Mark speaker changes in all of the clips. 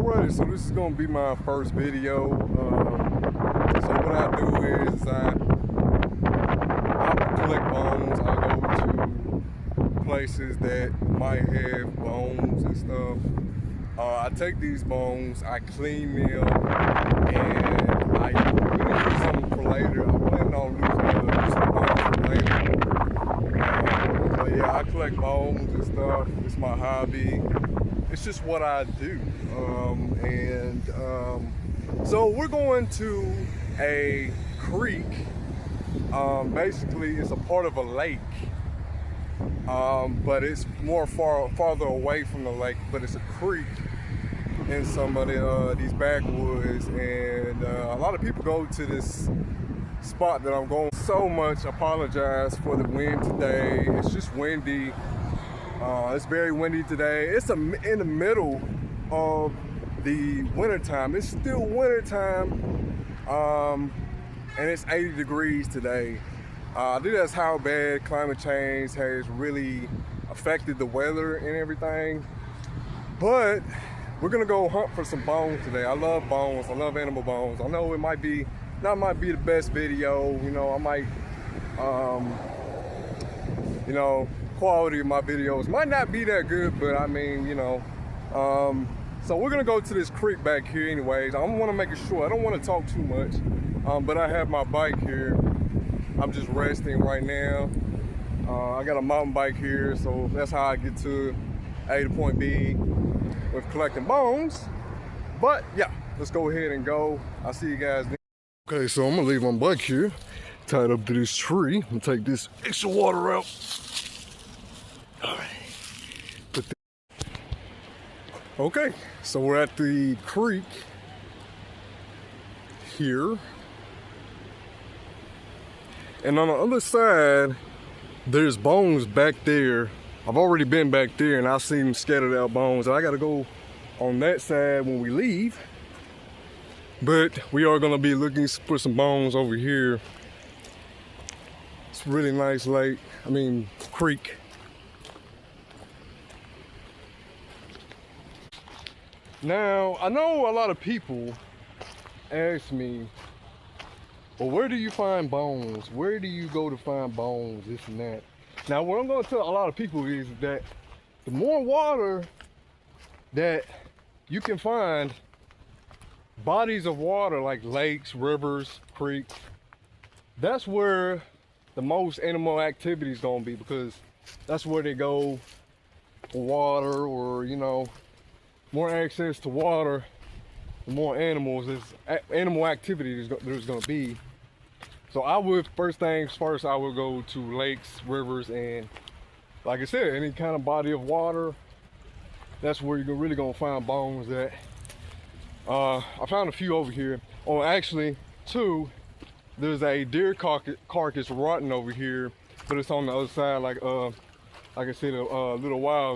Speaker 1: Alright, so this is gonna be my first video. So what I do is I collect bones. I go to places that might have bones and stuff. I take these bones, I clean them, and I really use them for later. I plan on using some bones for later. But yeah, I collect bones and stuff. It's my hobby. It's just what I do. So we're going to a creek. Basically, it's a part of a lake. But it's more farther away from the lake, but it's a creek in some of these backwoods, and a lot of people go to this spot that I'm going. So much apologize for the wind today. It's just windy. It's very windy today. It's in the middle of the winter time. It's still winter time, and it's 80 degrees today. I think that's how bad climate change has really affected the weather and everything. But we're gonna go hunt for some bones today. I love bones. I love animal bones. I know it might be the best video. You know, I might, you know, quality of my videos might not be that good, but I mean, you know. So we're gonna go to this creek back here anyways. I want to make it short. I don't want to talk too much, but I have my bike here. I'm just resting right now. I got a mountain bike here, so that's how I get to A to point B with collecting bones. But yeah, let's go ahead and go. I'll see you guys then. Okay, so I'm gonna leave my bike here, tied up to this tree, and take this extra water out. All right. Okay, so we're at the creek here. And on the other side, there's bones back there. I've already been back there and I've seen scattered out bones. I gotta go on that side when we leave. But we are gonna be looking for some bones over here. It's a really nice lake, creek. Now, I know a lot of people ask me, well, where do you find bones? Where do you go to find bones, this and that? Now, what I'm gonna tell a lot of people is that the more water that you can find, bodies of water like lakes, rivers, creeks, that's where the most animal activity is gonna be, because that's where they go for water, or, you know, more access to water, the more animals, animal activity there's gonna be. So I would, first things first, I would go to lakes, rivers, and like I said, any kind of body of water. That's where you're really gonna find bones at. I found a few over here. Oh, actually, two. There's a deer carcass rotting over here, but it's on the other side, like I said a little while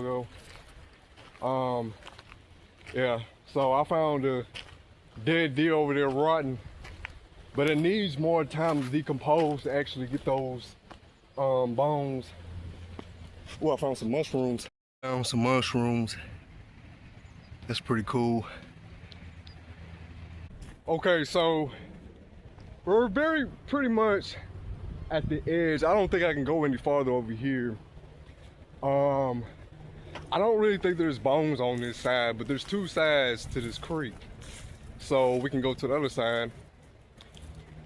Speaker 1: ago. Yeah, so I found a dead deer over there rotting, but it needs more time to decompose to actually get those bones. Well, I found some mushrooms. That's pretty cool. Okay, so we're pretty much at the edge. I don't think I can go any farther over here. I don't really think there's bones on this side, but there's two sides to this creek. So we can go to the other side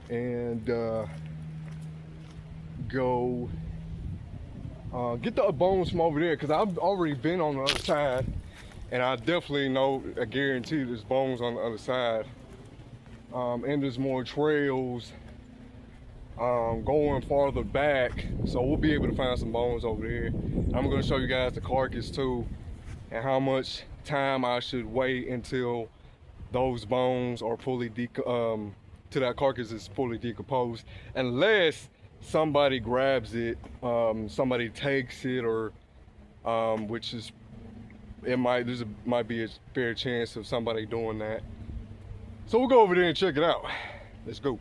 Speaker 1: and go get the bones from over there, because I've already been on the other side, and I definitely know, I guarantee there's bones on the other side. And there's more trails going farther back, so we'll be able to find some bones over there. I'm going to show you guys the carcass too, and how much time I should wait until those bones are fully till that carcass is fully decomposed, unless somebody grabs it, somebody takes it, or which is, might be a fair chance of somebody doing that. So we'll go over there and check it out. Let's go.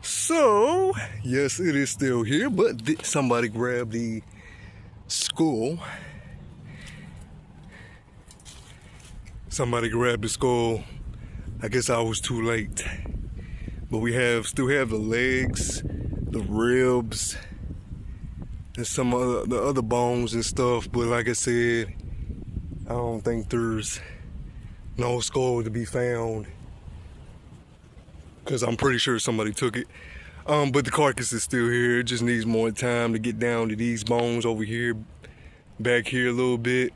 Speaker 1: So, yes, it is still here, but somebody grabbed the skull. Somebody grabbed the skull. I guess I was too late. But we still have the legs, the ribs, and some of the other bones and stuff. But like I said, I don't think there's no skull to be found, because I'm pretty sure somebody took it. But the carcass is still here. It just needs more time to get down to these bones over here, back here a little bit.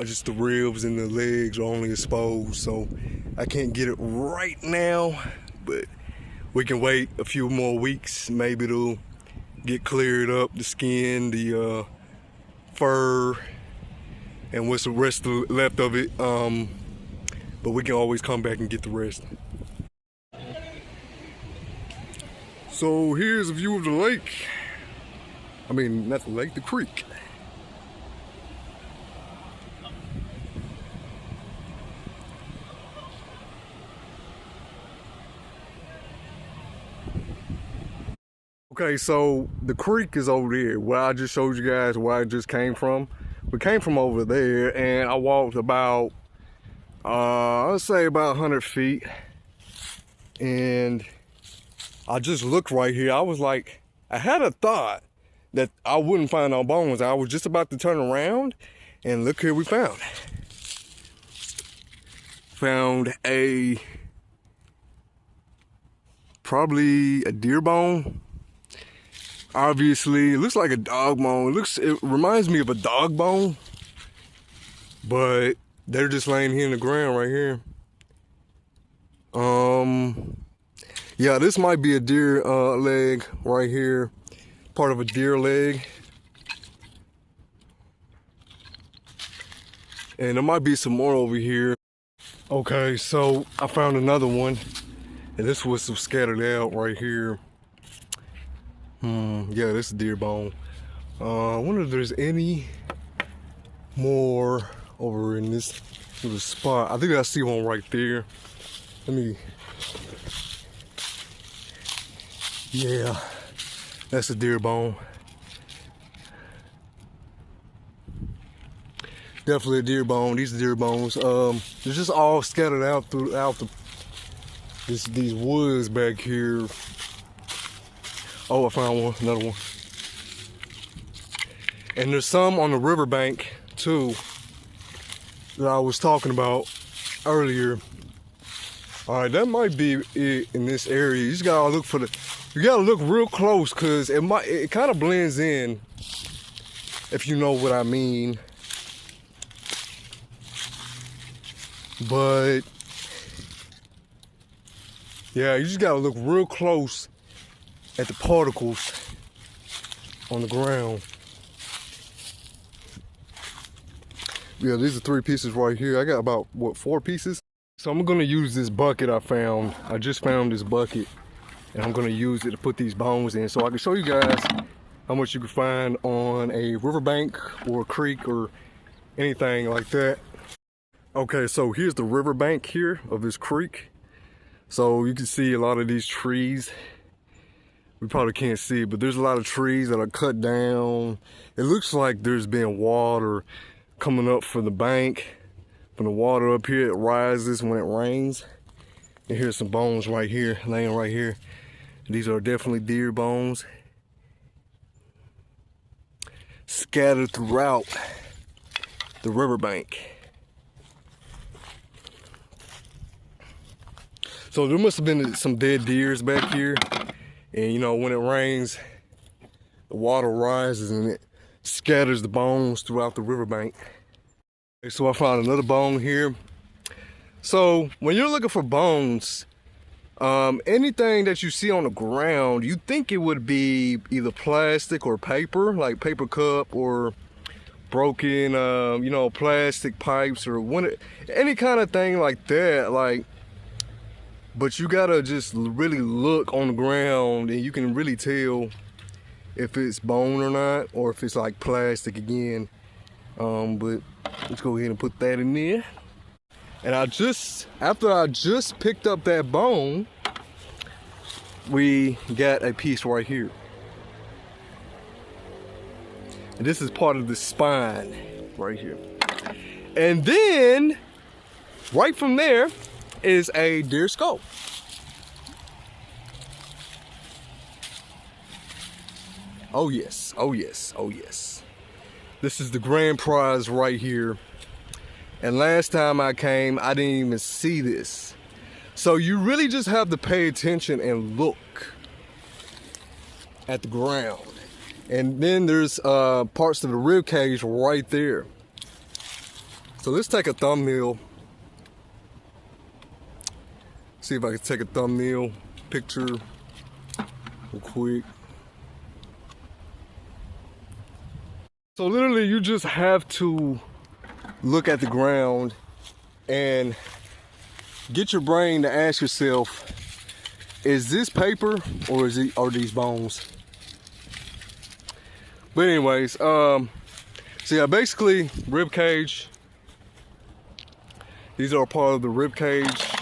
Speaker 1: Just the ribs and the legs are only exposed, so I can't get it right now, but we can wait a few more weeks. Maybe it'll get cleared up, the skin, the fur, and what's the rest left of it. But we can always come back and get the rest. So here's a view of the lake. I mean, not the lake, the creek. Okay, so the creek is over there, where I just showed you guys where I just came from. We came from over there, and I walked about, I'd say about 100 feet. And I just looked right here. I was like, I had a thought that I wouldn't find no bones. I was just about to turn around, and look here we found. Found probably a deer bone. Obviously, it looks like a dog bone. It reminds me of a dog bone, but they're just laying here in the ground right here. Yeah, this might be a deer leg right here, part of a deer leg. And there might be some more over here. Okay, so I found another one, and this was some scattered out right here. Yeah, this is deer bone. I wonder if there's any more over in this little spot. I think I see one right there. Let me. Yeah, that's a deer bone. Definitely a deer bone. These are deer bones. They're just all scattered out throughout these woods back here. Oh, I found one, another one. And there's some on the riverbank too that I was talking about earlier. All right, that might be it in this area. You just gotta look you gotta look real close, cause it kind of blends in, if you know what I mean. But yeah, you just gotta look real close at the particles on the ground. Yeah, these are 3 pieces right here. I got about, what, 4 pieces? So I'm gonna use this bucket I found. I just found this bucket, and I'm gonna use it to put these bones in, so I can show you guys how much you can find on a riverbank or a creek or anything like that. Okay, so here's the riverbank here of this creek. So you can see a lot of these trees. We probably can't see it, but there's a lot of trees that are cut down. It looks like there's been water coming up from the bank. From the water up here, it rises when it rains. And here's some bones right here, laying right here. These are definitely deer bones. Scattered throughout the riverbank. So there must have been some dead deers back here. And you know, when it rains, the water rises and it scatters the bones throughout the riverbank. So I found another bone here. So when you're looking for bones, anything that you see on the ground, you think it would be either plastic or paper, like paper cup or broken, you know, plastic pipes or any kind of thing like that. Like, but you gotta just really look on the ground, and you can really tell if it's bone or not, or if it's like plastic again. But let's go ahead and put that in there. And after I just picked up that bone, we got a piece right here. And this is part of the spine right here. And then Right from there is a deer skull. Oh yes, oh yes, oh yes. This is the grand prize right here. And last time I came, I didn't even see this. So you really just have to pay attention and look at the ground. And then there's parts of the rib cage right there. So let's take a thumbnail. See if I can take a thumbnail picture real quick. So literally you just have to look at the ground and get your brain to ask yourself, is this paper or are these bones? But anyways, so yeah, basically rib cage. These are part of the rib cage.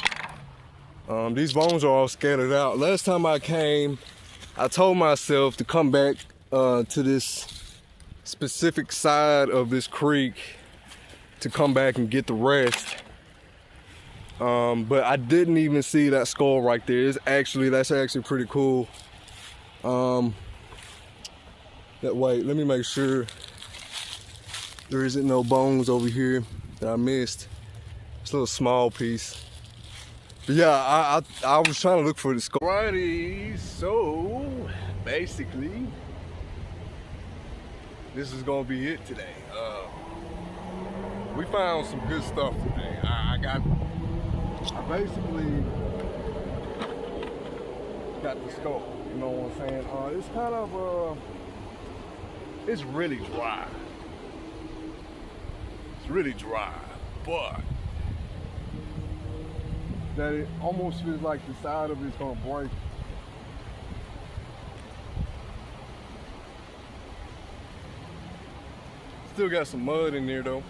Speaker 1: These bones are all scattered out. Last time I came, I told myself to come back to this specific side of this creek to come back and get the rest. But I didn't even see that skull right there. That's actually pretty cool. Wait, let me make sure there isn't no bones over here that I missed. It's a little small piece. But yeah, I was trying to look for the skull. Alrighty, so basically, this is gonna be it today. We found some good stuff today. I basically got the skull, you know what I'm saying? It's kind of, it's really dry. It's really dry, but that it almost feels like the side of it's gonna break. Still got some mud in there though.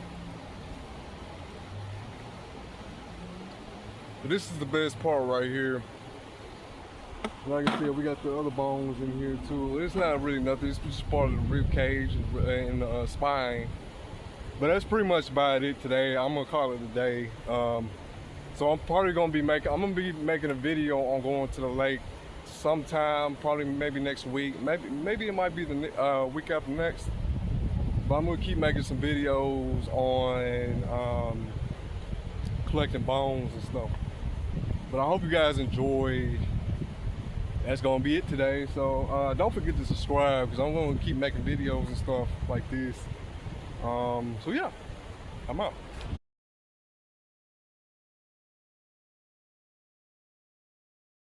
Speaker 1: But this is the best part right here. Like I said, we got the other bones in here too. It's not really nothing, it's just part of the rib cage and the spine. But that's pretty much about it today. I'm gonna call it a day. So I'm probably gonna be making a video on going to the lake sometime, probably maybe next week. Maybe it might be the week after next. But I'm gonna keep making some videos on collecting bones and stuff. But I hope you guys enjoyed. That's gonna be it today. So don't forget to subscribe because I'm gonna keep making videos and stuff like this. So yeah, I'm out.